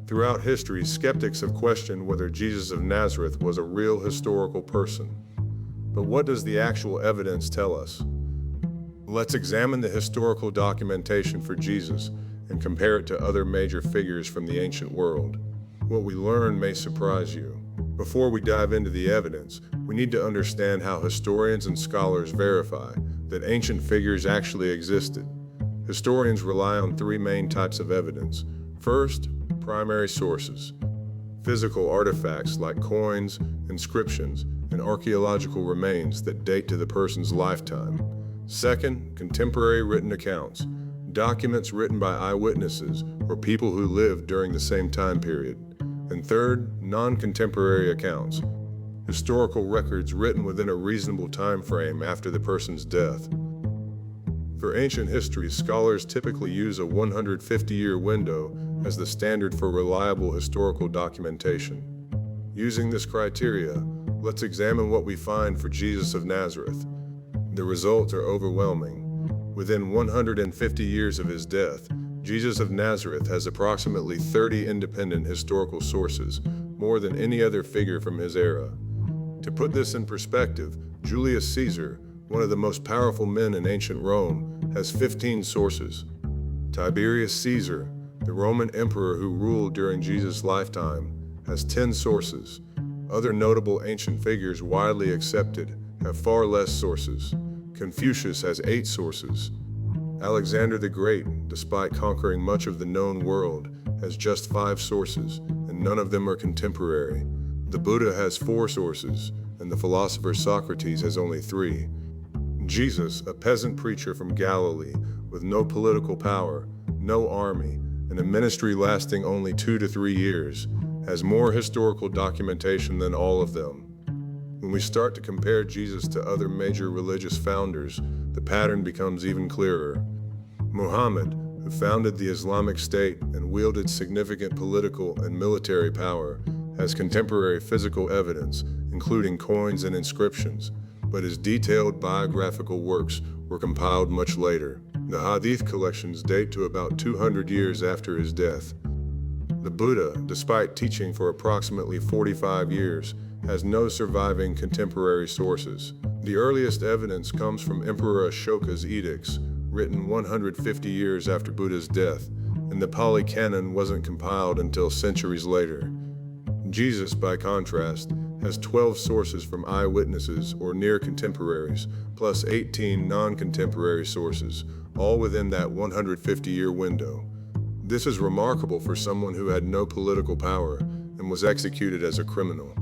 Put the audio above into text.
Throughout history, skeptics have questioned whether Jesus of Nazareth was a real historical person. But what does the actual evidence tell us? Let's examine the historical documentation for Jesus and compare it to other major figures from the ancient world. What we learn may surprise you. Before we dive into the evidence, we need to understand how historians and scholars verify that ancient figures actually existed. Historians rely on three main types of evidence. First, primary sources. Physical artifacts like coins, inscriptions, and archaeological remains that date to the person's lifetime. Second, contemporary written accounts. Documents written by eyewitnesses or people who lived during the same time period. And third, non-contemporary accounts. Historical records written within a reasonable time frame after the person's death. For ancient history, scholars typically use a 150-year window as the standard for reliable historical documentation. Using this criteria, let's examine what we find for Jesus of Nazareth. The results are overwhelming. Within 150 years of his death, Jesus of Nazareth has approximately 30 independent historical sources, more than any other figure from his era. To put this in perspective, Julius Caesar, one of the most powerful men in ancient Rome, has 15 sources. Tiberius Caesar, the Roman emperor who ruled during Jesus' lifetime, has 10 sources. Other notable ancient figures widely accepted have far less sources. Confucius has 8 sources. Alexander the Great, despite conquering much of the known world, has just 5 sources, and none of them are contemporary. The Buddha has 4 sources, and the philosopher Socrates has only 3. Jesus, a peasant preacher from Galilee, with no political power, no army, and a ministry lasting only 2 to 3 years, has more historical documentation than all of them. When we start to compare Jesus to other major religious founders, the pattern becomes even clearer. Muhammad, who founded the Islamic State and wielded significant political and military power, has contemporary physical evidence, including coins and inscriptions, but his detailed biographical works were compiled much later. The Hadith collections date to about 200 years after his death. The Buddha, despite teaching for approximately 45 years, has no surviving contemporary sources. The earliest evidence comes from Emperor Ashoka's edicts, written 150 years after Buddha's death, and the Pali Canon wasn't compiled until centuries later. Jesus, by contrast, has 12 sources from eyewitnesses or near contemporaries, plus 18 non-contemporary sources, all within that 150-year window. This is remarkable for someone who had no political power and was executed as a criminal.